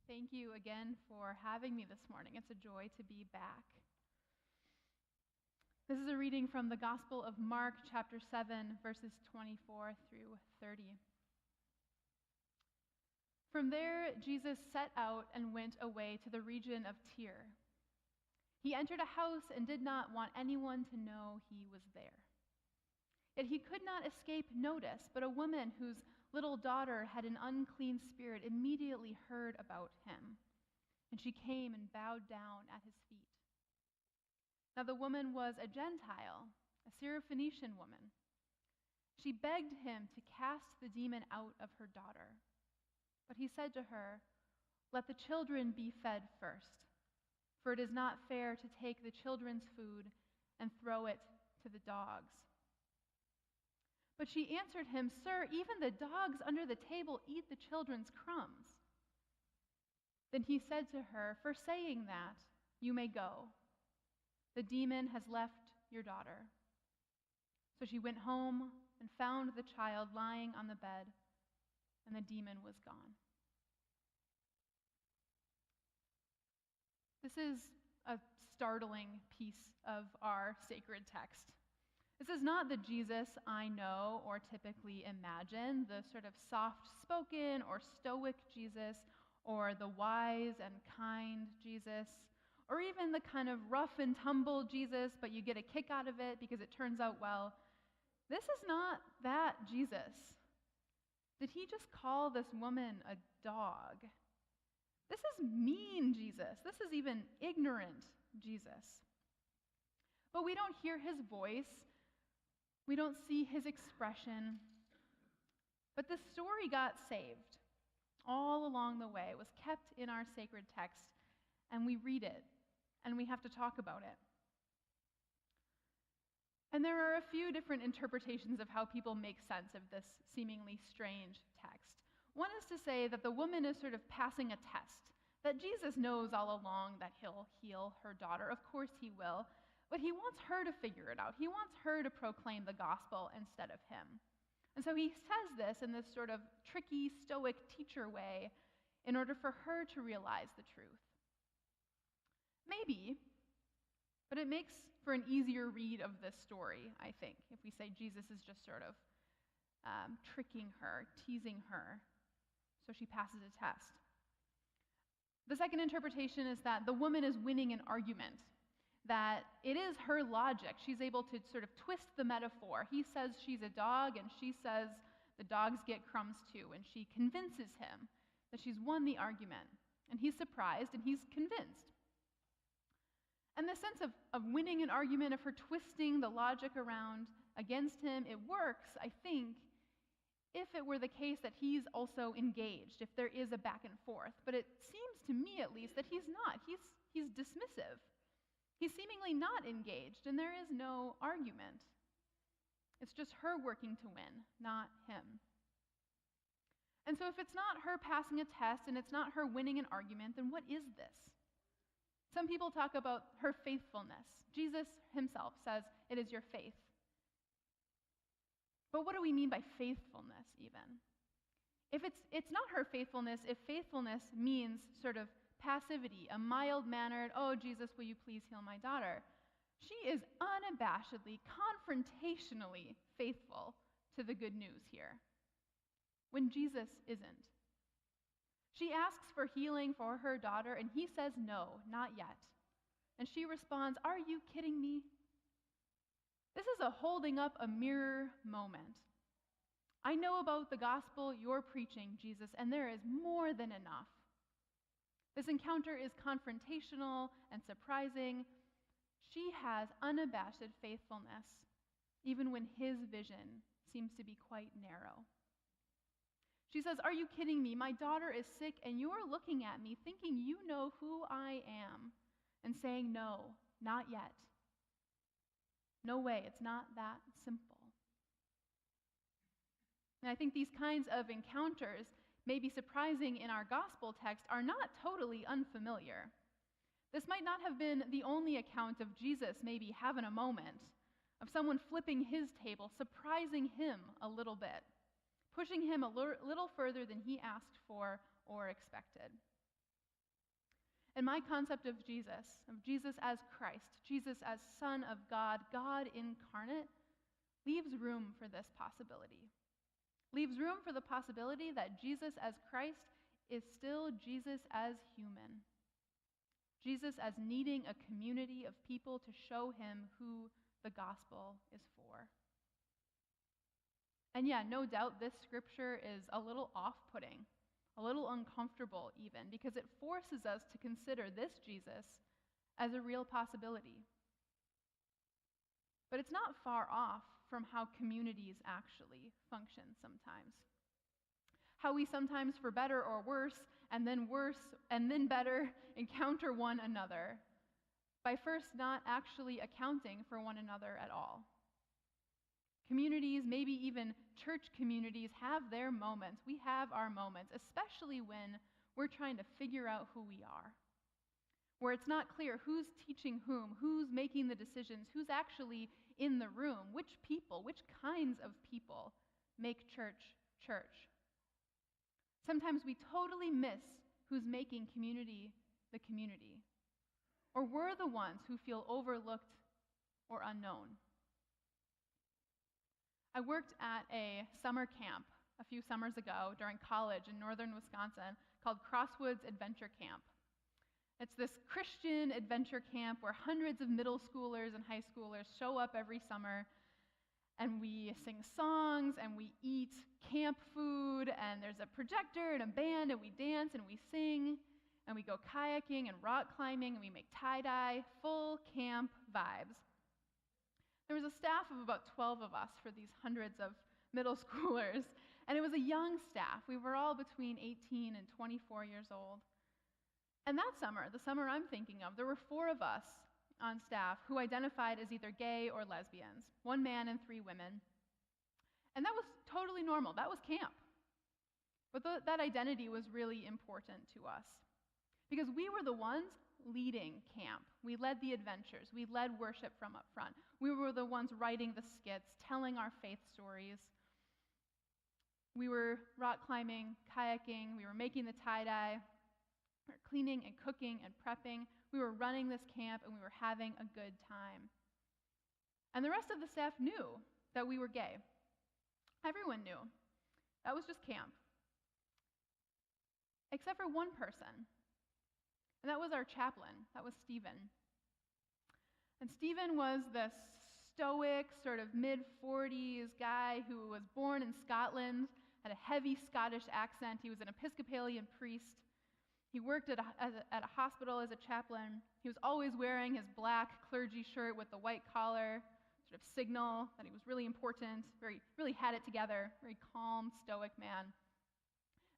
Thank you again for having me this morning. It's a joy to be back. This is a reading from the Gospel of Mark, chapter 7, verses 24 through 30. From there, Jesus set out and went away to the region of Tyre. He entered a house and did not want anyone to know he was there. Yet he could not escape notice, but a woman whose little daughter had an unclean spirit immediately heard about him, and she came and bowed down at his feet. Now the woman was a Gentile, a Syrophoenician woman. She begged him to cast the demon out of her daughter. But he said to her, "Let the children be fed first, for it is not fair to take the children's food and throw it to the dogs." But she answered him, "Sir, even the dogs under the table eat the children's crumbs." Then he said to her, "For saying that, you may go. The demon has left your daughter." So she went home and found the child lying on the bed, and the demon was gone. This is a startling piece of our sacred text. This is not the Jesus I know or typically imagine, the sort of soft-spoken or stoic Jesus, or the wise and kind Jesus, or even the kind of rough and tumble Jesus, but you get a kick out of it because it turns out well. This is not that Jesus. Did he just call this woman a dog? This is mean Jesus. This is even ignorant Jesus. But we don't hear his voice. We don't see his expression. But the story got saved all along the way. It was kept in our sacred text, and we read it, and we have to talk about it. And there are a few different interpretations of how people make sense of this seemingly strange text. One is to say that the woman is sort of passing a test, that Jesus knows all along that he'll heal her daughter. Of course he will. But he wants her to figure it out. He wants her to proclaim the gospel instead of him. And so he says this in this sort of tricky, stoic teacher way in order for her to realize the truth. Maybe, but it makes for an easier read of this story, I think, if we say Jesus is just sort of tricking her, teasing her, so she passes a test. The second interpretation is that the woman is winning an argument, that it is her logic. She's able to sort of twist the metaphor. He says she's a dog, and she says the dogs get crumbs too, and she convinces him that she's won the argument. And he's surprised, and he's convinced. And the sense of winning an argument, of her twisting the logic around against him, it works, I think, if it were the case that he's also engaged, if there is a back and forth. But it seems to me, at least, that he's not. He's dismissive. He's seemingly not engaged, and there is no argument. It's just her working to win, not him. And so if it's not her passing a test and it's not her winning an argument, then what is this? Some people talk about her faithfulness. Jesus himself says, "It is your faith." But what do we mean by faithfulness, even? If it's not her faithfulness, if faithfulness means sort of passivity, a mild-mannered, "Oh, Jesus, will you please heal my daughter?" She is unabashedly, confrontationally faithful to the good news here, when Jesus isn't. She asks for healing for her daughter, and he says, "No, not yet." And she responds, "Are you kidding me?" This is a holding up a mirror moment. I know about the gospel you're preaching, Jesus, and there is more than enough. This encounter is confrontational and surprising. She has unabashed faithfulness, even when his vision seems to be quite narrow. She says, "Are you kidding me? My daughter is sick, and you're looking at me thinking you know who I am and saying, 'No, not yet.' No way, it's not that simple." And I think these kinds of encounters, maybe surprising in our gospel text, are not totally unfamiliar. This might not have been the only account of Jesus maybe having a moment, of someone flipping his table, surprising him a little bit, pushing him a little further than he asked for or expected. And my concept of Jesus as Christ, Jesus as Son of God, God incarnate, leaves room for this possibility. Leaves room for the possibility that Jesus as Christ is still Jesus as human. Jesus as needing a community of people to show him who the gospel is for. And yeah, no doubt this scripture is a little off-putting, a little uncomfortable even, because it forces us to consider this Jesus as a real possibility. But it's not far off from how communities actually function sometimes. How we sometimes, for better or worse, and then better, encounter one another by first not actually accounting for one another at all. Communities, maybe even church communities, have their moments. We have our moments, especially when we're trying to figure out who we are, where it's not clear who's teaching whom, who's making the decisions, who's actually in the room, which people, which kinds of people make church church. Sometimes we totally miss who's making community the community, or we're the ones who feel overlooked or unknown. I worked at a summer camp a few summers ago during college in northern Wisconsin called Crosswoods Adventure Camp. It's this Christian adventure camp where hundreds of middle schoolers and high schoolers show up every summer, and we sing songs and we eat camp food, and there's a projector and a band, and we dance and we sing, and we go kayaking and rock climbing, and we make tie-dye, full camp vibes. There was a staff of about 12 of us for these hundreds of middle schoolers, and it was a young staff. We were all between 18 and 24 years old. And that summer, the summer I'm thinking of, there were 4 of us on staff who identified as either gay or lesbians, 1 man and 3 women. And that was totally normal. That was camp. But that identity was really important to us because we were the ones leading camp. We led the adventures. We led worship from up front. We were the ones writing the skits, telling our faith stories. We were rock climbing, kayaking. We were making the tie-dye. We were cleaning and cooking and prepping. We were running this camp, and we were having a good time. And the rest of the staff knew that we were gay. Everyone knew. That was just camp. Except for one person. And that was our chaplain. That was Stephen. And Stephen was this stoic, sort of mid-40s guy who was born in Scotland, had a heavy Scottish accent. He was an Episcopalian priest. He worked at a hospital as a chaplain. He was always wearing his black clergy shirt with the white collar, sort of signal that he was really important, really had it together, very calm, stoic man.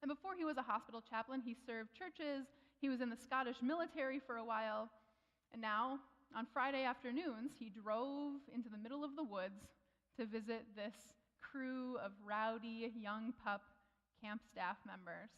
And before he was a hospital chaplain, he served churches. He was in the Scottish military for a while. And now, on Friday afternoons, he drove into the middle of the woods to visit this crew of rowdy young pup camp staff members.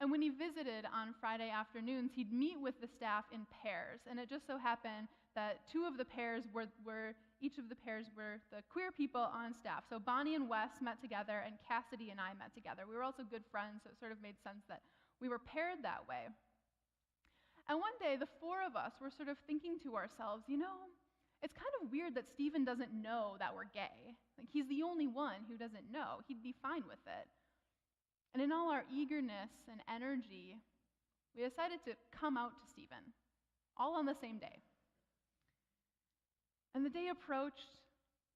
And when he visited on Friday afternoons, he'd meet with the staff in pairs. And it just so happened that each of the pairs were the queer people on staff. So Bonnie and Wes met together, and Cassidy and I met together. We were also good friends, so it sort of made sense that we were paired that way. And one day, the 4 of us were sort of thinking to ourselves, it's kind of weird that Stephen doesn't know that we're gay. Like, he's the only one who doesn't know. He'd be fine with it. And in all our eagerness and energy, we decided to come out to Stephen, all on the same day. And the day approached,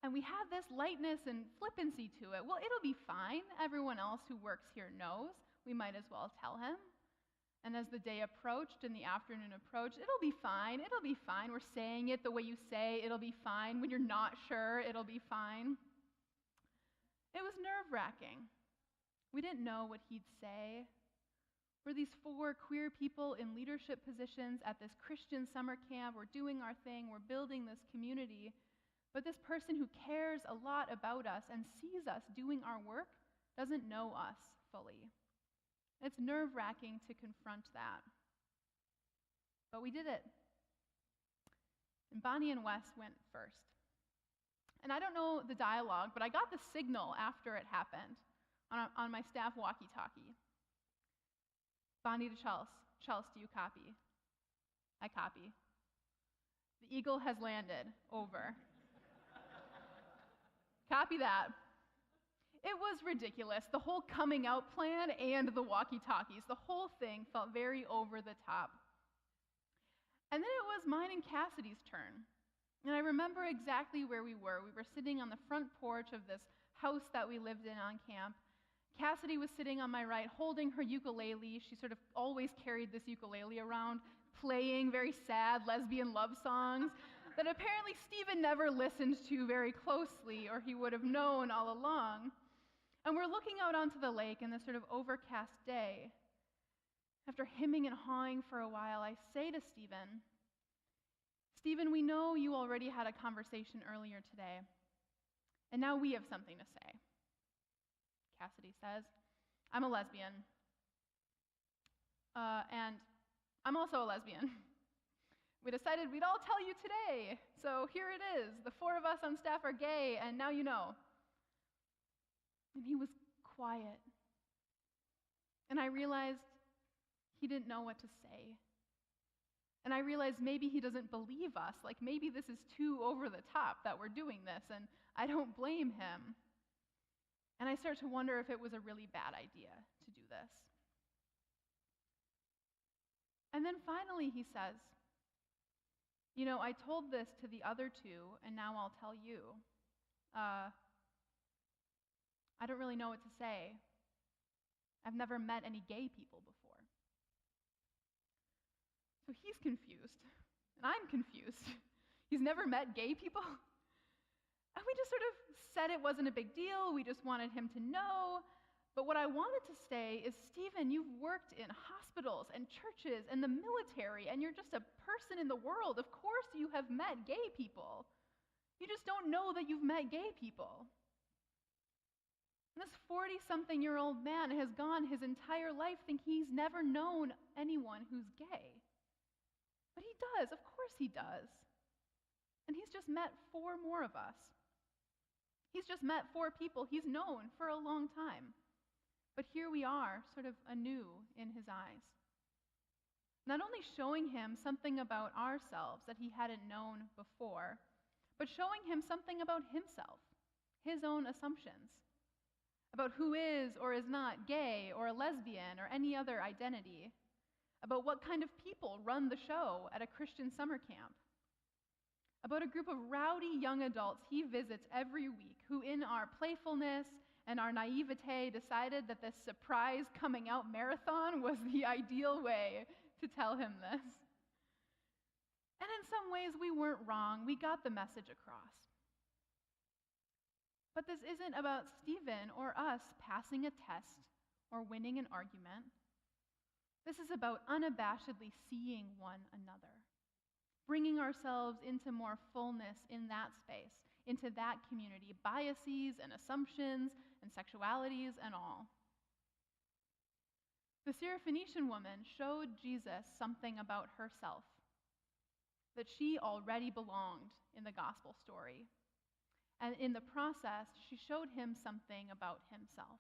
and we had this lightness and flippancy to it. Well, it'll be fine. Everyone else who works here knows. We might as well tell him. And as the day approached and the afternoon approached, it'll be fine. It'll be fine. We're saying it the way you say it'll be fine. When you're not sure, it'll be fine. It was nerve-wracking. We didn't know what he'd say. We're these 4 queer people in leadership positions at this Christian summer camp. We're doing our thing. We're building this community. But this person who cares a lot about us and sees us doing our work doesn't know us fully. It's nerve-wracking to confront that. But we did it. And Bonnie and Wes went first. And I don't know the dialogue, but I got the signal after it happened on my staff walkie-talkie. Bonnie to Chelsea, do you copy? I copy. The eagle has landed. Over. Copy that. It was ridiculous. The whole coming out plan and the walkie-talkies, the whole thing felt very over the top. And then it was mine and Cassidy's turn. And I remember exactly where we were. We were sitting on the front porch of this house that we lived in on camp. Cassidy was sitting on my right, holding her ukulele. She sort of always carried this ukulele around, playing very sad lesbian love songs that apparently Stephen never listened to very closely, or he would have known all along. And we're looking out onto the lake in this sort of overcast day. After hemming and hawing for a while, I say to Stephen, we know you already had a conversation earlier today, and now we have something to say. Cassidy says, I'm a lesbian. And I'm also a lesbian. We decided we'd all tell you today, so here it is. The 4 of us on staff are gay, and now you know. And he was quiet. And I realized he didn't know what to say. And I realized maybe he doesn't believe us. Like maybe this is too over the top that we're doing this, and I don't blame him. And I start to wonder if it was a really bad idea to do this. And then finally he says, I told this to the other 2, and now I'll tell you. I don't really know what to say. I've never met any gay people before. So he's confused, and I'm confused. He's never met gay people? And we just sort of said it wasn't a big deal. We just wanted him to know. But what I wanted to say is, Stephen, you've worked in hospitals and churches and the military, and you're just a person in the world. Of course you have met gay people. You just don't know that you've met gay people. And this 40-something-year-old man has gone his entire life thinking he's never known anyone who's gay. But he does, of course he does. And he's just met 4 more of us. He's just met 4 people he's known for a long time. But here we are, sort of anew in his eyes. Not only showing him something about ourselves that he hadn't known before, but showing him something about himself, his own assumptions, about who is or is not gay or a lesbian or any other identity, about what kind of people run the show at a Christian summer camp, about a group of rowdy young adults he visits every week who, in our playfulness and our naivete, decided that this surprise coming out marathon was the ideal way to tell him this. And in some ways, we weren't wrong. We got the message across. But this isn't about Stephen or us passing a test or winning an argument. This is about unabashedly seeing one another, bringing ourselves into more fullness in that space, into that community, biases and assumptions and sexualities and all. The Syrophoenician woman showed Jesus something about herself, that she already belonged in the gospel story. And in the process, she showed him something about himself.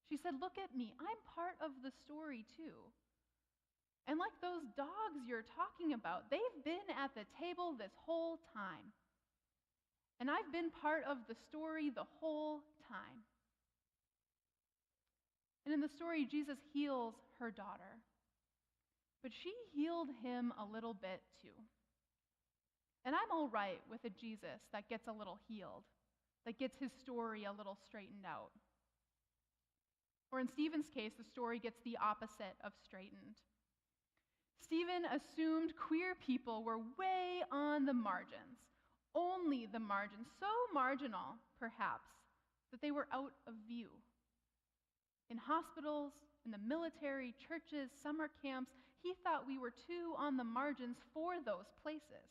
She said, look at me, I'm part of the story too. And like those dogs you're talking about, they've been at the table this whole time. And I've been part of the story the whole time. And in the story, Jesus heals her daughter. But she healed him a little bit too. And I'm all right with a Jesus that gets a little healed, that gets his story a little straightened out. Or in Stephen's case, the story gets the opposite of straightened. Stephen assumed queer people were way on the margins, only the margins, so marginal, perhaps, that they were out of view. In hospitals, in the military, churches, summer camps, he thought we were too on the margins for those places.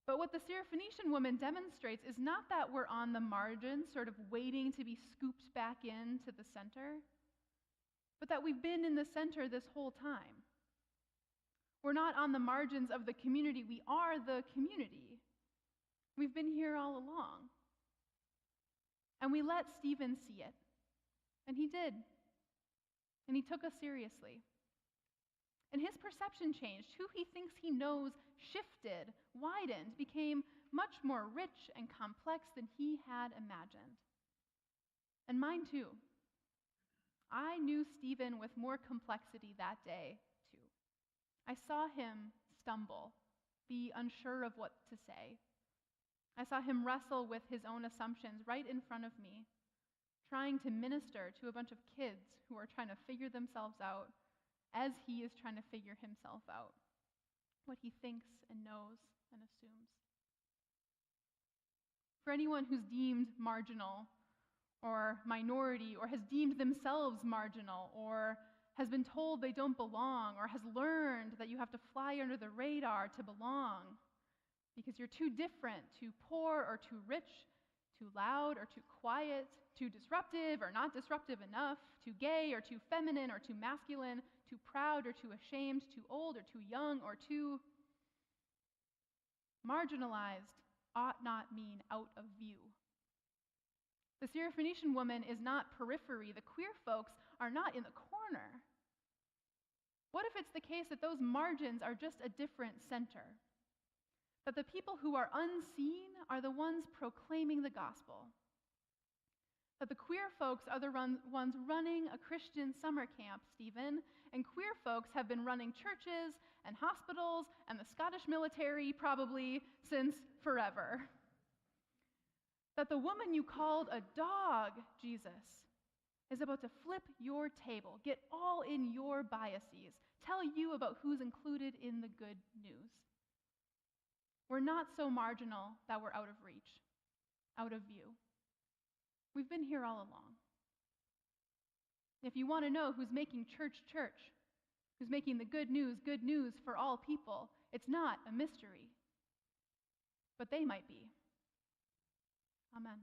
But what the Syrophoenician woman demonstrates is not that we're on the margins, sort of waiting to be scooped back into the center, but that we've been in the center this whole time. We're not on the margins of the community, we are the community. We've been here all along. And we let Stephen see it. And he did. and he took us seriously. And his perception changed. Who he thinks he knows shifted, widened, became much more rich and complex than he had imagined. And mine too. I knew Stephen with more complexity that day too. I saw him stumble, be unsure of what to say. I saw him wrestle with his own assumptions right in front of me, trying to minister to a bunch of kids who are trying to figure themselves out as he is trying to figure himself out, what he thinks and knows and assumes. For anyone who's deemed marginal or minority or has deemed themselves marginal or has been told they don't belong or has learned that you have to fly under the radar to belong because you're too different, too poor or too rich, too loud or too quiet, too disruptive or not disruptive enough, too gay or too feminine or too masculine, too proud or too ashamed, too old or too young or too marginalized ought not mean out of view. The Syrophoenician woman is not periphery. The queer folks are not in the corner. What if it's the case that those margins are just a different center? That the people who are unseen are the ones proclaiming the gospel? That the queer folks are the ones running a Christian summer camp, Stephen, and queer folks have been running churches and hospitals and the Scottish military probably since forever. That the woman you called a dog, Jesus, is about to flip your table, get all in your biases, tell you about who's included in the good news. We're not so marginal that we're out of reach, out of view. We've been here all along. If you want to know who's making church, who's making the good news for all people, it's not a mystery. But they might be. Amen.